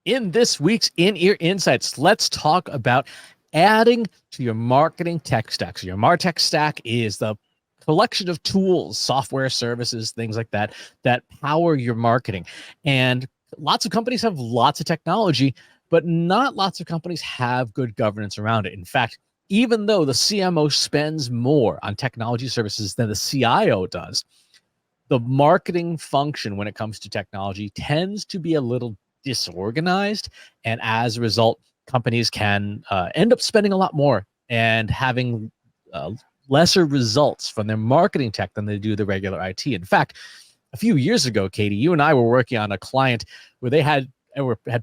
In this week's In-Ear Insights, let's talk about adding to your marketing tech stack. So your MarTech stack is the collection of tools, software, services, things like that, that power your marketing. And lots of companies have lots of technology, but not lots of companies have good governance around it. In fact, even though the CMO spends more on technology services than the CIO does, the marketing function when it comes to technology tends to be a little disorganized. And as a result, companies can end up spending a lot more and having lesser results from their marketing tech than they do the regular IT. In fact, a few years ago, Katie, you and I were working on a client where they had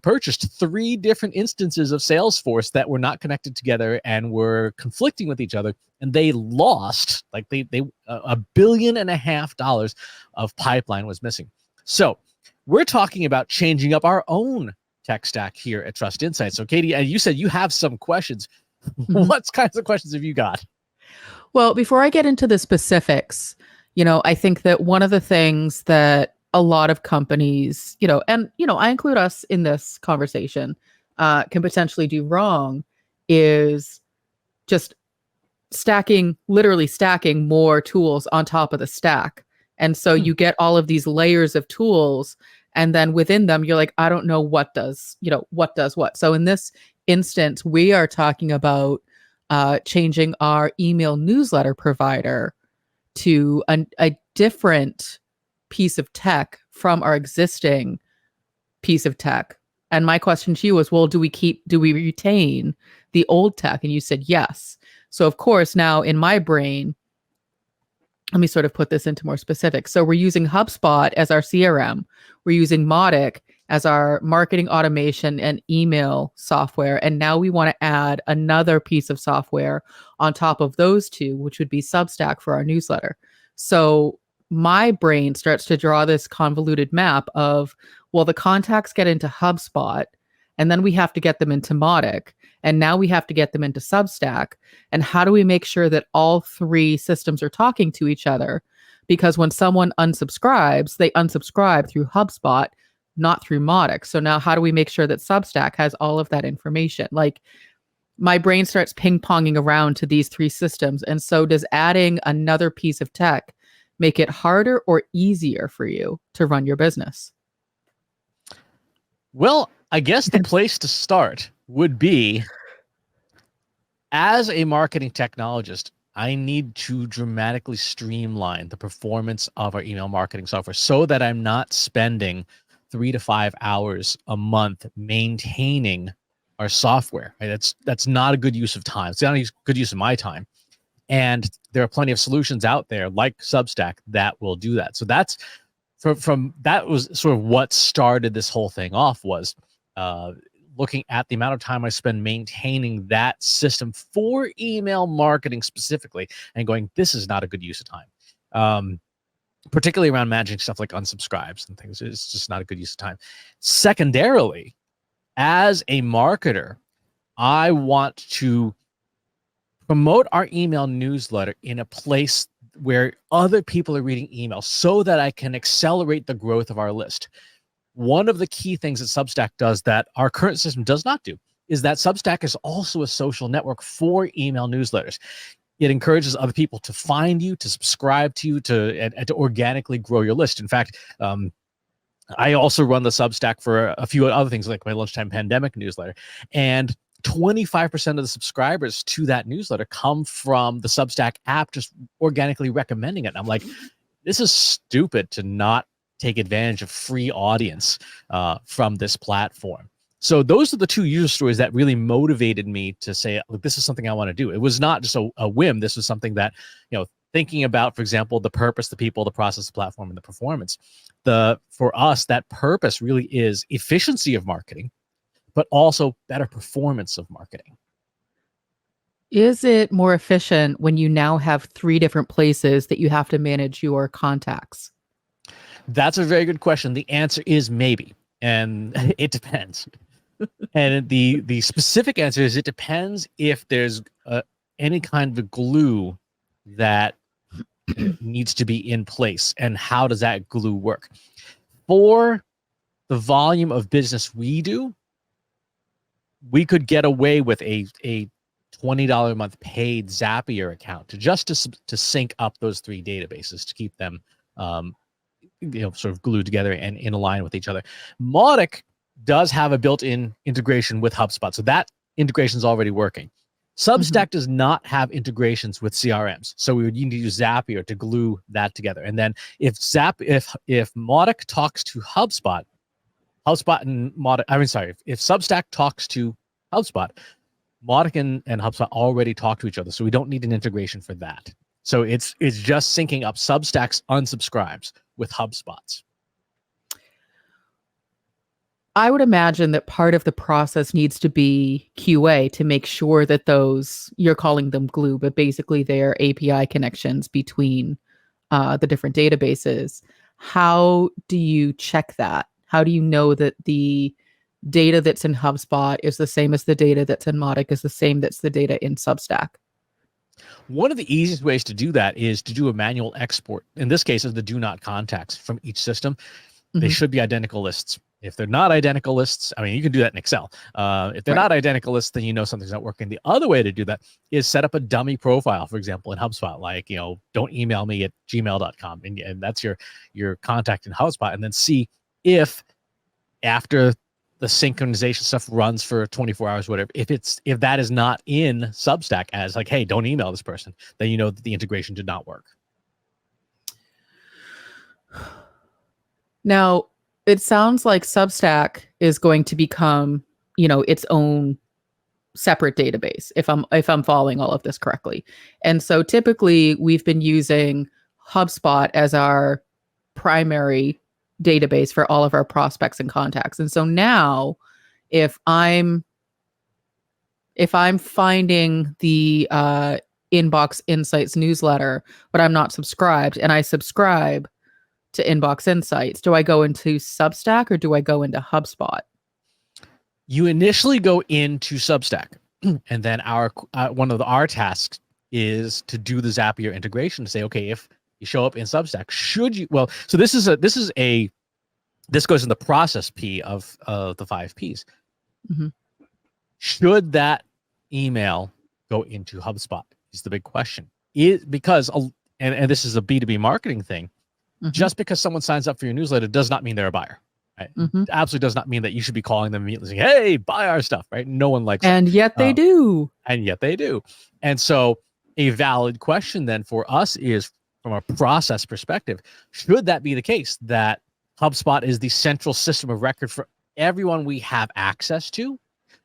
purchased 3 different instances of Salesforce that were not connected together and were conflicting with each other, and they lost like they $1.5 billion of pipeline was missing. So we're talking about changing up our own tech stack here at Trust Insights. So Katie, you said you have some questions. What kinds of questions have you got? Well, before I get into the specifics, I think that one of the things that a lot of companies, and, I include us in this conversation, can potentially do wrong is just literally stacking more tools on top of the stack. And so you get all of these layers of tools, and then within them, you're like, I don't know what does what. So in this instance, we are talking about changing our email newsletter provider to a different piece of tech from our existing piece of tech. And my question to you was, well, do we retain the old tech? And you said yes. So of course, now in my brain, let me sort of put this into more specifics. So we're using HubSpot as our CRM. We're using Mautic as our marketing automation and email software. And now we want to add another piece of software on top of those two, which would be Substack for our newsletter. So my brain starts to draw this convoluted map of, well, the contacts get into HubSpot, and then we have to get them into Mautic, and now we have to get them into Substack. And how do we make sure that all 3 systems are talking to each other? Because when someone unsubscribes, they unsubscribe through HubSpot, not through Mautic. So now how do we make sure that Substack has all of that information? Like, my brain starts ping-ponging around to these 3 systems. And so does adding another piece of tech make it harder or easier for you to run your business? Well, I guess the place to start would be, as a marketing technologist, I need to dramatically streamline the performance of our email marketing software so that I'm not spending 3 to 5 hours a month maintaining our software. Right? That's not a good use of time. It's not a good use of my time. And there are plenty of solutions out there like Substack that will do that. So that's from that was sort of what started this whole thing off, was looking at the amount of time I spend maintaining that system for email marketing specifically, and going, this is not a good use of time. Particularly around managing stuff like unsubscribes and things. It's just not a good use of time. Secondarily, as a marketer, I want to promote our email newsletter in a place where other people are reading emails so that I can accelerate the growth of our list. One of the key things that Substack does that our current system does not do is that Substack is also a social network for email newsletters. It encourages other people to find you, to subscribe to you, and to organically grow your list. In fact, I also run the Substack for a few other things, like my Lunchtime Pandemic newsletter. And 25% of the subscribers to that newsletter come from the Substack app just organically recommending it. And I'm like, this is stupid to not take advantage of free audience from this platform. So those are the 2 user stories that really motivated me to say, look, this is something I want to do. It was not just a whim. This was something that, thinking about, for example, the purpose, the people, the process, the platform, and the performance. For us, that purpose really is efficiency of marketing, but also better performance of marketing. Is it more efficient when you now have 3 different places that you have to manage your contacts? That's a very good question. The answer is maybe, and it depends. And the specific answer is it depends if there's any kind of glue that needs to be in place, and how does that glue work. For the volume of business we do, we could get away with a $20 a month paid Zapier account to sync up those three databases to keep them sort of glued together and in line with each other. MarTech does have a built-in integration with HubSpot, so that integration is already working. Substack does not have integrations with CRMs, so we would need to use Zapier to glue that together. And then if MarTech talks to HubSpot, and MarTech, if Substack talks to HubSpot, MarTech and HubSpot already talk to each other, so we don't need an integration for that. So it's just syncing up Substack's unsubscribes with HubSpot's. I would imagine that part of the process needs to be QA to make sure that those, you're calling them glue, but basically they're API connections between the different databases. How do you check that? How do you know that the data that's in HubSpot is the same as the data that's in MarTech is the same that's the data in Substack? One of the easiest ways to do that is to do a manual export. In this case, of the do not contacts from each system. They should be identical lists. If they're not identical lists, I mean, you can do that in Excel. If they're not identical lists, then you know something's not working. The other way to do that is set up a dummy profile, for example, in HubSpot, like, don't email me at gmail.com. And that's your contact in HubSpot. And then see if after the synchronization stuff runs for 24 hours, whatever, if that is not in Substack as like, hey, don't email this person, then you know that the integration did not work. Now, it sounds like Substack is going to become, its own separate database, if I'm following all of this correctly. And so typically we've been using HubSpot as our primary database for all of our prospects and contacts. And so now if I'm finding the Inbox Insights newsletter, but I'm not subscribed, and I subscribe to Inbox Insights, do I go into Substack or do I go into HubSpot? You initially go into Substack, and then one of our tasks is to do the Zapier integration to say, okay, if you show up in Substack, so this goes in the process P of the 5 Ps. Should that email go into HubSpot is the big question. Because this is a B2B marketing thing. Just because someone signs up for your newsletter does not mean they're a buyer. Right? Absolutely does not mean that you should be calling them immediately saying, hey, buy our stuff, right? No one likes and it. Yet they do. And yet they do. And so a valid question then for us is, from a process perspective, should that be the case, that HubSpot is the central system of record for everyone we have access to?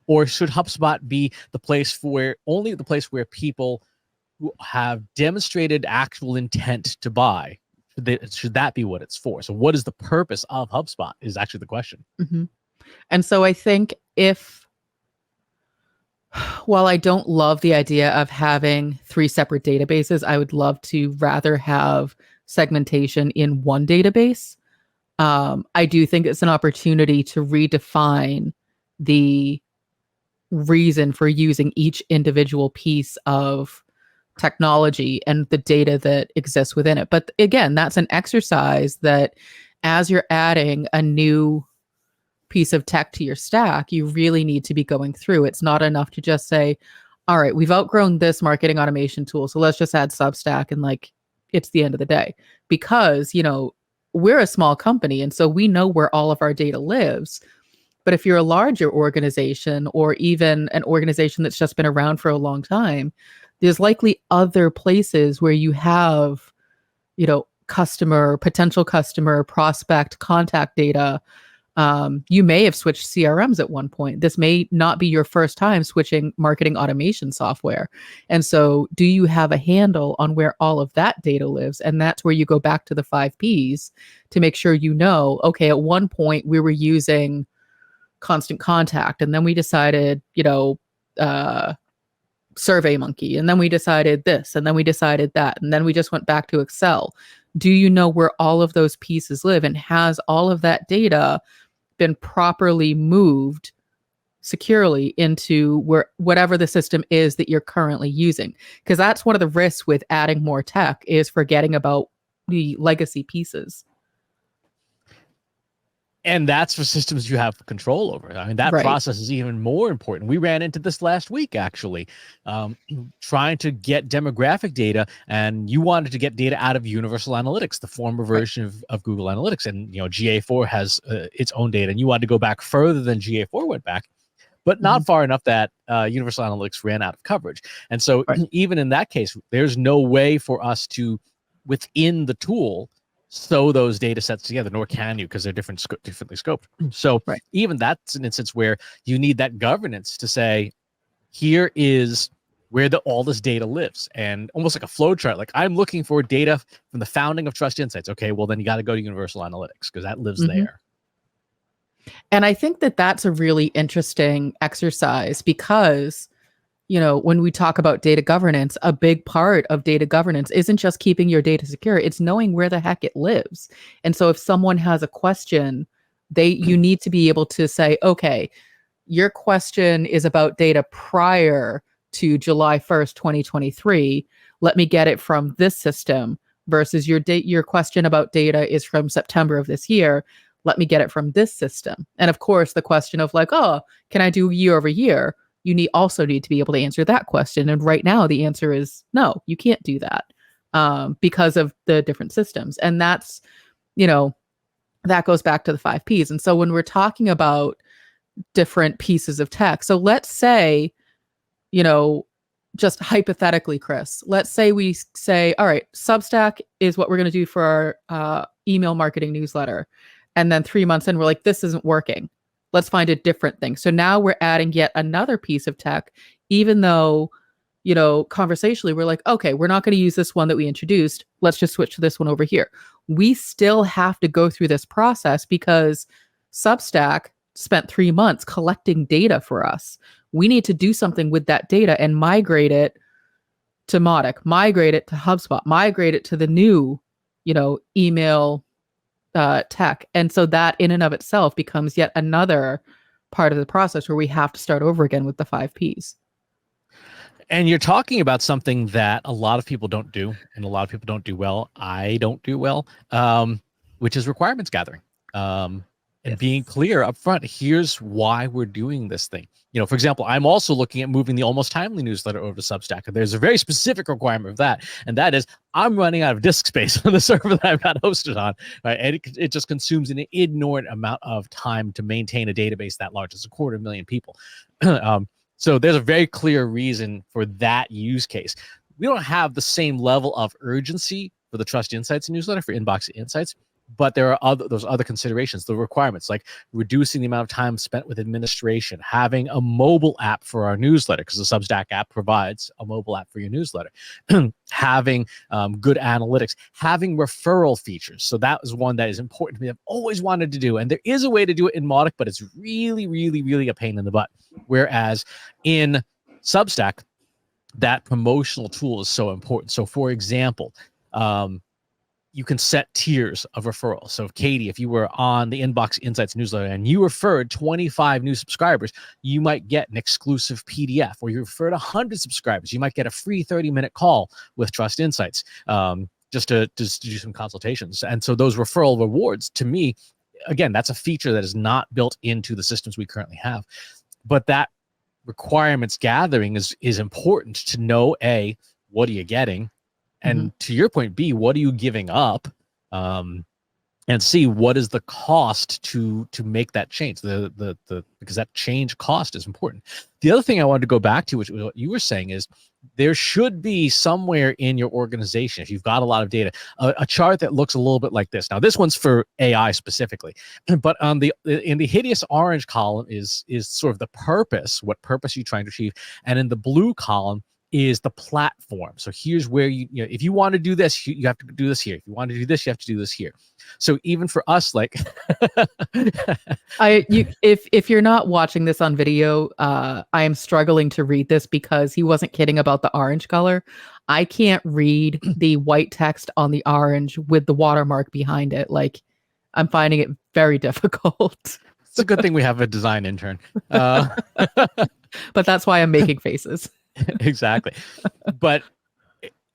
Or should HubSpot be only the place where people who have demonstrated actual intent to buy, should that be what it's for? So what is the purpose of HubSpot is actually the question. And so I think while I don't love the idea of having 3 separate databases, I would love to rather have segmentation in one database. I do think it's an opportunity to redefine the reason for using each individual piece of technology and the data that exists within it. But again, that's an exercise that as you're adding a new piece of tech to your stack, you really need to be going through. It's not enough to just say, all right, we've outgrown this marketing automation tool, so let's just add Substack and it's the end of the day. Because, we're a small company, and so we know where all of our data lives. But if you're a larger organization, or even an organization that's just been around for a long time, there's likely other places where you have, potential customer, prospect, contact data. You may have switched CRMs at one point. This may not be your first time switching marketing automation software. And so do you have a handle on where all of that data lives? And that's where you go back to the 5 Ps to make sure okay, at one point we were using Constant Contact, and then we decided, SurveyMonkey, and then we decided this, and then we decided that, and then we just went back to Excel. Do you know where all of those pieces live, and has all of that data been properly moved securely into whatever the system is that you're currently using? Because that's one of the risks with adding more tech, is forgetting about the legacy pieces. And that's for systems you have control over. I mean, that Right. process is even more important. We ran into this last week, actually, trying to get demographic data, and you wanted to get data out of Universal Analytics, the former Right. version of Google Analytics. And, GA4 has its own data, and you wanted to go back further than GA4 went back, but not far enough that Universal Analytics ran out of coverage. And so Right. even in that case, there's no way for us to, within the tool, sew those data sets together, nor can you, because they're differently scoped. So Right. even that's an instance where you need that governance to say, here is where all this data lives, and almost like a flow chart. Like, I'm looking for data from the founding of Trust Insights. Okay, well, then you got to go to Universal Analytics because that lives there. And I think that that's a really interesting exercise because, when we talk about data governance, a big part of data governance isn't just keeping your data secure, it's knowing where the heck it lives. And so if someone has a question, you need to be able to say, okay, your question is about data prior to July 1st, 2023. Let me get it from this system versus your question about data is from September of this year. Let me get it from this system. And of course, the question of like, oh, can I do year over year? You also need to be able to answer that question. And right now, the answer is no, you can't do that because of the different systems. And that's, that goes back to the 5 Ps. And so when we're talking about different pieces of tech, so let's say, just hypothetically, Chris, let's say we say, all right, Substack is what we're going to do for our email marketing newsletter. And then 3 months in, we're like, this isn't working. Let's find a different thing. So now we're adding yet another piece of tech, even though, conversationally, we're like, okay, we're not going to use this one that we introduced. Let's just switch to this one over here. We still have to go through this process because Substack spent 3 months collecting data for us. We need to do something with that data and migrate it to MarTech, migrate it to HubSpot, migrate it to the new, email tech. And so that in and of itself becomes yet another part of the process where we have to start over again with the 5 Ps. And you're talking about something that a lot of people don't do, and a lot of people don't do well. I don't do well, which is requirements gathering. And being clear up front, here's why we're doing this thing. For example, I'm also looking at moving the Almost Timely newsletter over to Substack. And there's a very specific requirement of that. And that is, I'm running out of disk space on the server that I've got hosted on. Right? And it just consumes an inordinate amount of time to maintain a database that large. It's 250,000 people. So there's a very clear reason for that use case. We don't have the same level of urgency for the Trust Insights newsletter, for Inbox Insights, but there are those other considerations, the requirements, like reducing the amount of time spent with administration, having a mobile app for our newsletter, because the Substack app provides a mobile app for your newsletter, having good analytics, having referral features. So that is one that is important to me. I've always wanted to do, and there is a way to do it in MarTech, but it's really, really, really a pain in the butt. Whereas in Substack, that promotional tool is so important. So for example, you can set tiers of referral. So Katie, if you were on the Inbox Insights newsletter and you referred 25 new subscribers, you might get an exclusive PDF. Or you referred 100 subscribers, you might get a free 30-minute call with Trust Insights, just to do some consultations. And so those referral rewards, to me, again, that's a feature that is not built into the systems we currently have. But that requirements gathering is important to know, A, what are you getting? And to your point, B, what are you giving up? And C, what is the cost to make that change? Because that change cost is important. The other thing I wanted to go back to, which what you were saying, is there should be somewhere in your organization, if you've got a lot of data, a chart that looks a little bit like this. Now, this one's for AI specifically, but in the hideous orange column is sort of the purpose, what purpose you're trying to achieve, and in the blue column is the platform. So here's where if you want to do this, you have to do this here. If you want to do this, you have to do this here. So even for us, like, if you're not watching this on video, I am struggling to read this because he wasn't kidding about the orange color. I can't read the white text on the orange with the watermark behind it. Like, I'm finding it very difficult. It's a good thing we have a design intern. But that's why I'm making faces. Exactly. But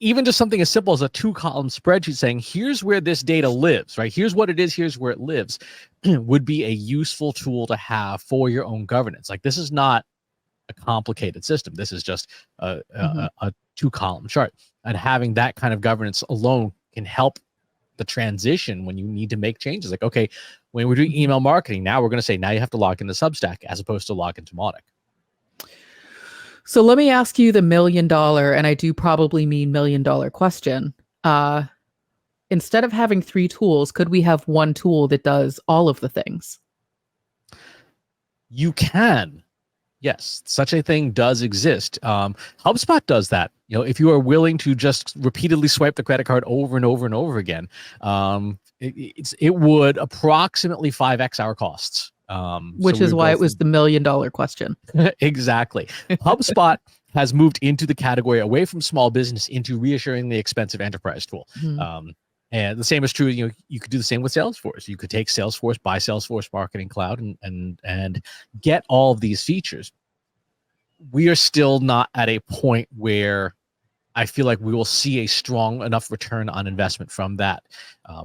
even just something as simple as a 2-column spreadsheet saying, here's where this data lives, right? Here's what it is, here's where it lives, would be a useful tool to have for your own governance. Like, this is not a complicated system. This is just a 2-column chart. And having that kind of governance alone can help the transition when you need to make changes. Like, okay, when we're doing email marketing, now we're going to say, now you have to log into Substack as opposed to log into MarTech. So let me ask you the $1 million, and I do probably mean $1 million question. Instead of having 3 tools, could we have one tool that does all of the things? You can. Yes, such a thing does exist. HubSpot does that. You know, if you are willing to just repeatedly swipe the credit card over and over and over again, it would approximately 5x our costs. Which is why it was the $1 million question. Exactly. HubSpot has moved into the category away from small business into reassuringly expensive enterprise tool. And the same is true. You know, you could do the same with Salesforce. You could take Salesforce, buy Salesforce Marketing Cloud, and get all of these features. We are still not at a point where I feel like we will see a strong enough return on investment from that,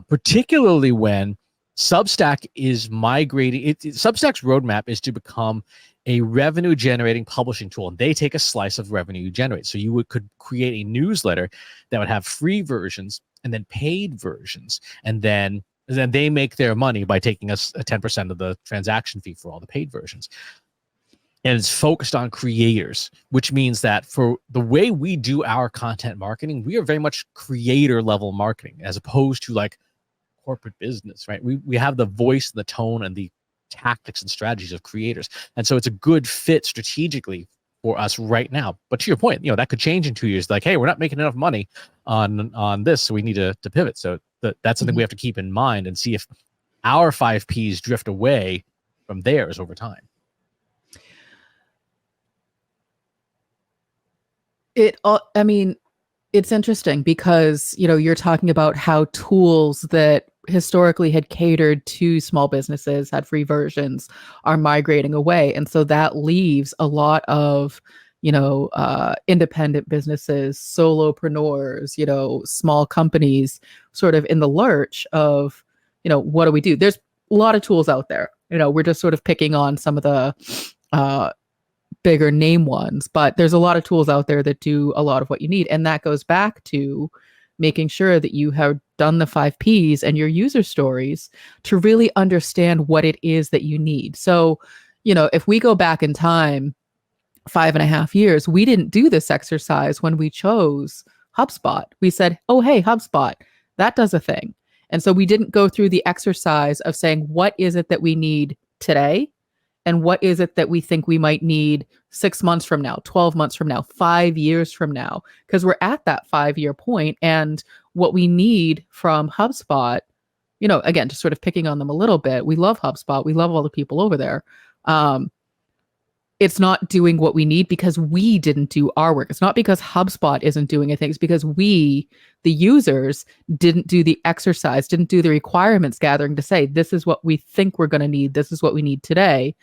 particularly when Substack is migrating. Substack's roadmap is to become a revenue-generating publishing tool, and they take a slice of revenue you generate. So you could create a newsletter that would have free versions and then paid versions, and then they make their money by taking us a 10% of the transaction fee for all the paid versions. And it's focused on creators, which means that for the way we do our content marketing, we are very much creator level marketing as opposed to like corporate business, right? We have the voice, the tone, and the tactics and strategies of creators. And so it's a good fit strategically for us right now. But to your point, you know, that could change in 2 years. Like, hey, we're not making enough money on this, so we need to pivot. So that's something we have to keep in mind and see if our 5 Ps drift away from theirs over time. I mean, it's interesting because, you know, you're talking about how tools that historically had catered to small businesses, had free versions, are migrating away. And so that leaves a lot of, you know, independent businesses, solopreneurs, you know, small companies sort of in the lurch of, you know, what do we do? There's a lot of tools out there. You know, we're just sort of picking on some of the bigger name ones, but there's a lot of tools out there that do a lot of what you need. And that goes back to making sure that you have done the 5 Ps and your user stories to really understand what it is that you need. So, you know, if we go back in time 5.5 years, we didn't do this exercise when we chose HubSpot. We said, oh, hey, HubSpot, that does a thing. And so we didn't go through the exercise of saying, what is it that we need today? And what is it that we think we might need 6 months from now, 12 months from now, 5 years from now? Because we're at that 5-year point. And what we need from HubSpot, you know, again, just sort of picking on them a little bit. We love HubSpot. We love all the people over there. It's not doing what we need because we didn't do our work. It's not because HubSpot isn't doing anything. It's because we, the users, didn't do the exercise, didn't do the requirements gathering to say, this is what we think we're going to need. This is what we need today.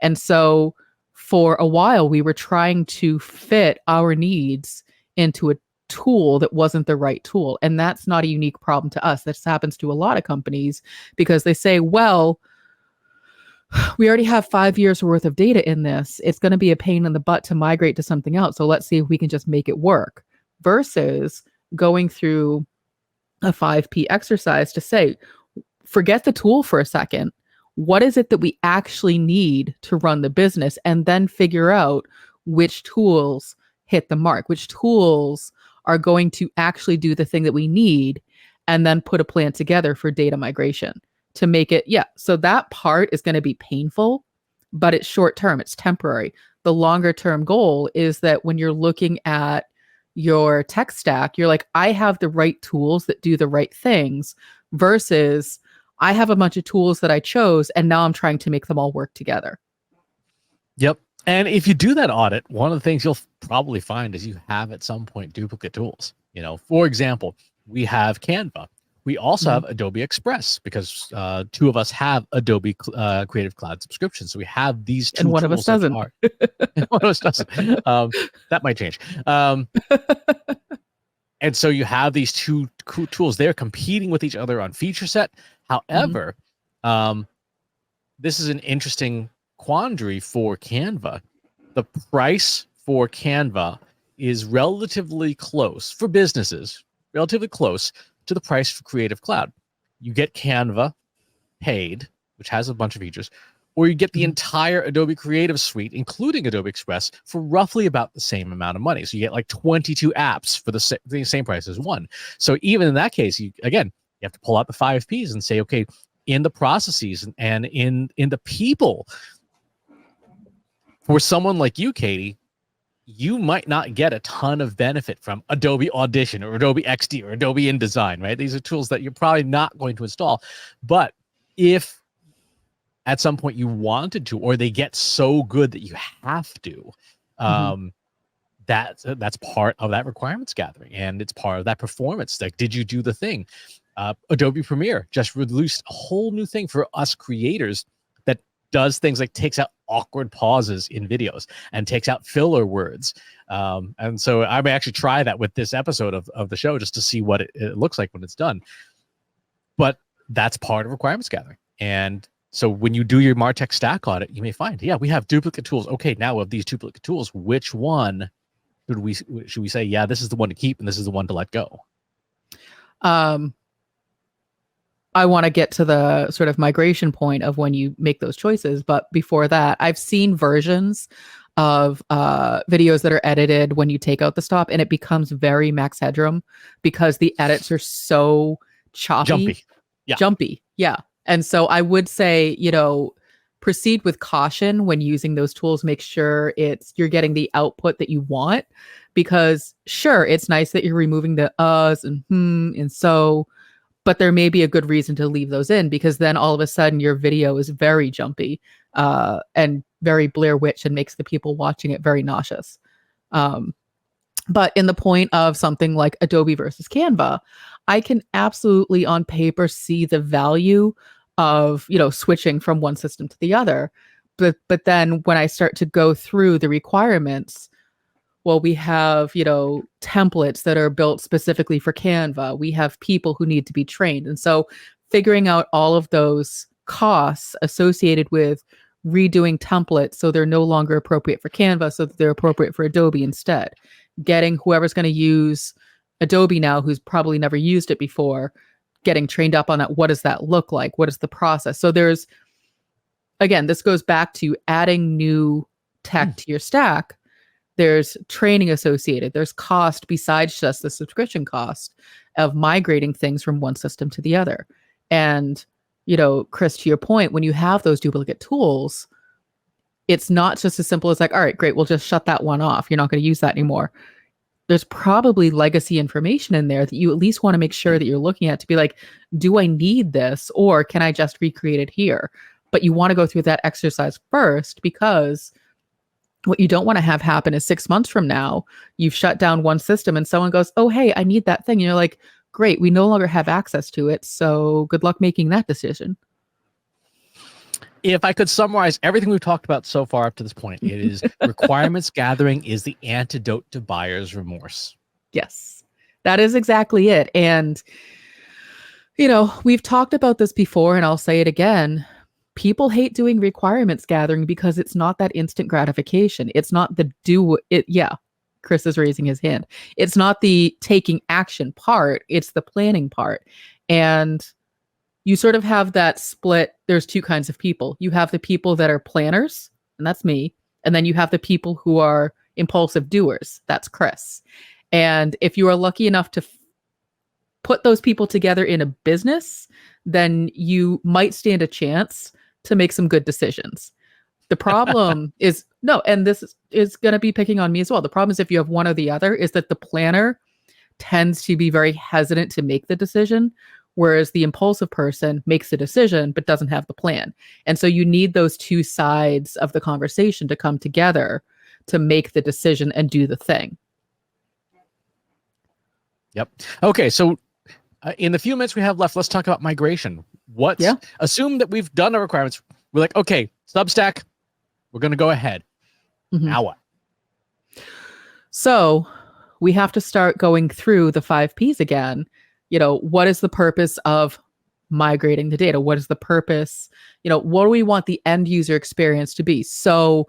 And so for a while, we were trying to fit our needs into a tool that wasn't the right tool. And that's not a unique problem to us. This happens to a lot of companies because they say, well, we already have 5 years worth of data in this. It's going to be a pain in the butt to migrate to something else. So let's see if we can just make it work versus going through a 5P exercise to say, forget the tool for a second. What is it that we actually need to run the business? And then figure out which tools hit the mark, which tools are going to actually do the thing that we need, and then put a plan together for data migration. To make it, so that part is going to be painful, but it's short term, it's temporary. The longer term goal is that when you're looking at your tech stack, you're like, I have the right tools that do the right things versus I have a bunch of tools that I chose and now I'm trying to make them all work together. Yep. And if you do that audit, one of the things you'll probably find is you have at some point duplicate tools. You know, for example, we have Canva. We also have Adobe Express because 2 of us have Adobe Creative Cloud subscription. So we have these 2 and one of us doesn't. One of us doesn't. That might change. And so you have these two tools. They're competing with each other on feature set. However, this is an interesting quandary for Canva. The price for Canva is relatively close for businesses, relatively close to the price for Creative Cloud. You get Canva paid, which has a bunch of features, or you get the entire Adobe Creative Suite, including Adobe Express, for roughly about the same amount of money. So you get like 22 apps for the same price as one. So even in that case, you have to pull out the 5 Ps and say, okay, in the processes and in the people, for someone like you, Katie, you might not get a ton of benefit from Adobe Audition or Adobe XD or Adobe InDesign, right? These are tools that you're probably not going to install. But if at some point you wanted to, or they get so good that you have to, that's part of that requirements gathering, and it's part of that performance. Like, did you do the thing? Adobe Premiere just released a whole new thing for us creators that does things like takes out awkward pauses in videos and takes out filler words. And so I may actually try that with this episode of the show just to see what it looks like when it's done. But that's part of requirements gathering. And so when you do your MarTech stack audit, you may find, yeah, we have duplicate tools. Okay, now of these duplicate tools, which one should we say, yeah, this is the one to keep and this is the one to let go? I want to get to the sort of migration point of when you make those choices. But before that, I've seen versions of videos that are edited when you take out the stop, and it becomes very max headroom because the edits are so choppy. Jumpy. Yeah. And so I would say, proceed with caution when using those tools. Make sure you're getting the output that you want, because sure, it's nice that you're removing the uhs and and so, but there may be a good reason to leave those in, because then all of a sudden your video is very jumpy and very Blair Witch and makes the people watching it very nauseous. But in the point of something like Adobe versus Canva, I can absolutely on paper see the value of, switching from one system to the other. But then when I start to go through the requirements, well, we have, templates that are built specifically for Canva. We have people who need to be trained. And so figuring out all of those costs associated with redoing templates so they're no longer appropriate for Canva, so that they're appropriate for Adobe instead. Getting whoever's going to use Adobe now, who's probably never used it before, getting trained up on that. What does that look like? What is the process? So there's, again, this goes back to adding new tech to your stack. There's training associated. There's cost besides just the subscription cost of migrating things from one system to the other. And, Chris, to your point, when you have those duplicate tools, it's not just as simple as like, all right, great, we'll just shut that one off. You're not going to use that anymore. There's probably legacy information in there that you at least want to make sure that you're looking at to be like, do I need this, or can I just recreate it here? But you want to go through that exercise first, because what you don't want to have happen is 6 months from now, you've shut down one system and someone goes, oh, hey, I need that thing. And you're like, great, we no longer have access to it. So good luck making that decision. If I could summarize everything we've talked about so far up to this point, it is requirements gathering is the antidote to buyer's remorse. Yes, that is exactly it. And, we've talked about this before, and I'll say it again. People hate doing requirements gathering because it's not that instant gratification. It's not the do it. Yeah. Chris is raising his hand. It's not the taking action part. It's the planning part. And you sort of have that split. There's two kinds of people. You have the people that are planners, and that's me. And then you have the people who are impulsive doers. That's Chris. And if you are lucky enough to put those people together in a business, then you might stand a chance to make some good decisions. The problem is, no, and this is going to be picking on me as well. The problem is if you have one or the other, is that the planner tends to be very hesitant to make the decision, whereas the impulsive person makes the decision but doesn't have the plan. And so you need those two sides of the conversation to come together to make the decision and do the thing. Yep. Okay, so in the few minutes we have left, let's talk about migration. Assume that we've done our requirements. We're like, okay, Substack, we're going to go ahead. Now what? So we have to start going through the 5 Ps again. What is the purpose of migrating the data? What is the purpose? What do we want the end user experience to be? So,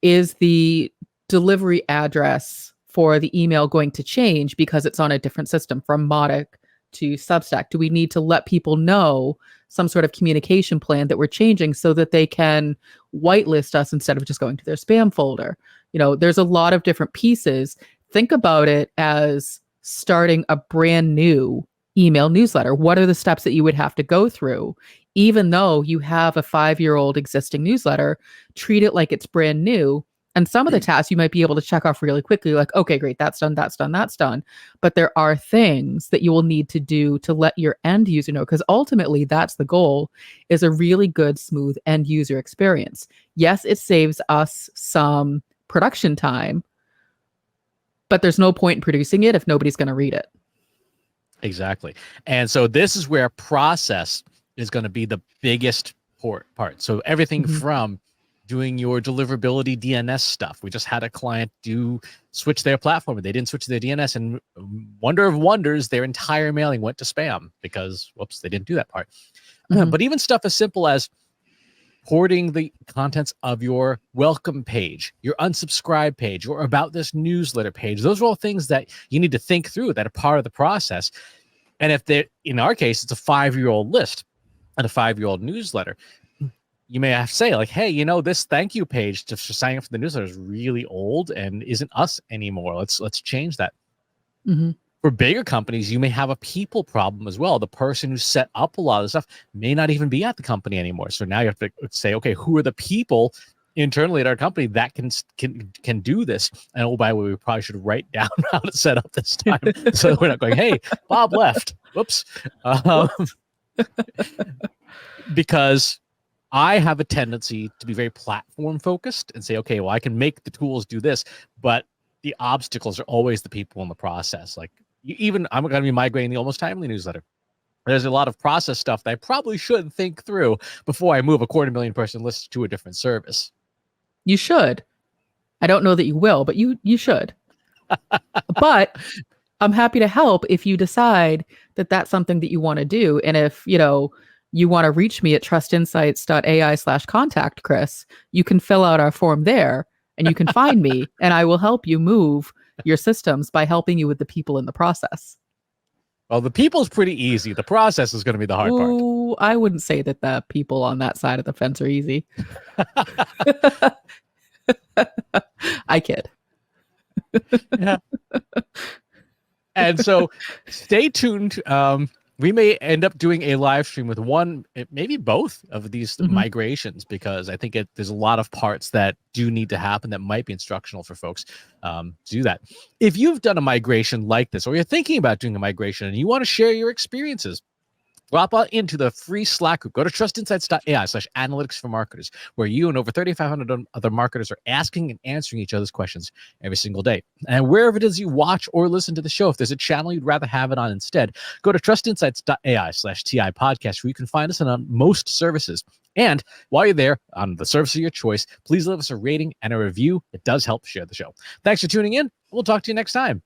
is the delivery address for the email going to change because it's on a different system from MarTech to Substack? Do we need to let people know some sort of communication plan that we're changing so that they can whitelist us instead of just going to their spam folder? There's a lot of different pieces. Think about it as starting a brand new email newsletter. What are the steps that you would have to go through? Even though you have a 5-year-old existing newsletter, treat it like it's brand new. And some of the tasks you might be able to check off really quickly, like, okay, great, that's done, that's done, that's done. But there are things that you will need to do to let your end user know, because ultimately that's the goal, is a really good, smooth end user experience. Yes, it saves us some production time, but there's no point in producing it if nobody's going to read it. Exactly. And so this is where process is going to be the biggest part. So everything from doing your deliverability DNS stuff. We just had a client switch their platform, and they didn't switch their DNS, and wonder of wonders, their entire mailing went to spam because, whoops, they didn't do that part. But even stuff as simple as porting the contents of your welcome page, your unsubscribe page, or about this newsletter page. Those are all things that you need to think through that are part of the process. And if they're, in our case, it's a 5-year-old list and a 5-year-old newsletter, you may have to say, like, hey, this thank you page just for signing up for the newsletter is really old and isn't us anymore. Let's change that. For bigger companies, you may have a people problem as well. The person who set up a lot of the stuff may not even be at the company anymore. So now you have to say, okay, who are the people internally at our company that can do this? And oh, by the way, we probably should write down how to set up this time so we're not going, hey, Bob left. Whoops. Because I have a tendency to be very platform focused and say, okay, well, I can make the tools do this, but the obstacles are always the people in the process. Like, I'm going to be migrating the Almost Timely newsletter. There's a lot of process stuff that I probably should think through before I move a 250,000 person list to a different service. You should. I don't know that you will, but you should. But I'm happy to help if you decide that that's something that you want to do. And if, you want to reach me at trustinsights.ai/contact Chris, you can fill out our form there and you can find me, and I will help you move your systems by helping you with the people in the process. Well, the people is pretty easy. The process is going to be the hard part. I wouldn't say that the people on that side of the fence are easy. I kid. Yeah. And so stay tuned. We may end up doing a live stream with one, maybe both of these migrations, because I think there's a lot of parts that do need to happen that might be instructional for folks to do that. If you've done a migration like this, or you're thinking about doing a migration and you want to share your experiences, drop out into the free Slack group. Go to trustinsights.ai/analytics for marketers, where you and over 3,500 other marketers are asking and answering each other's questions every single day. And wherever it is you watch or listen to the show, if there's a channel you'd rather have it on instead, go to trustinsights.ai/TI podcast, where you can find us on most services. And while you're there, on the service of your choice, please leave us a rating and a review. It does help share the show. Thanks for tuning in. We'll talk to you next time.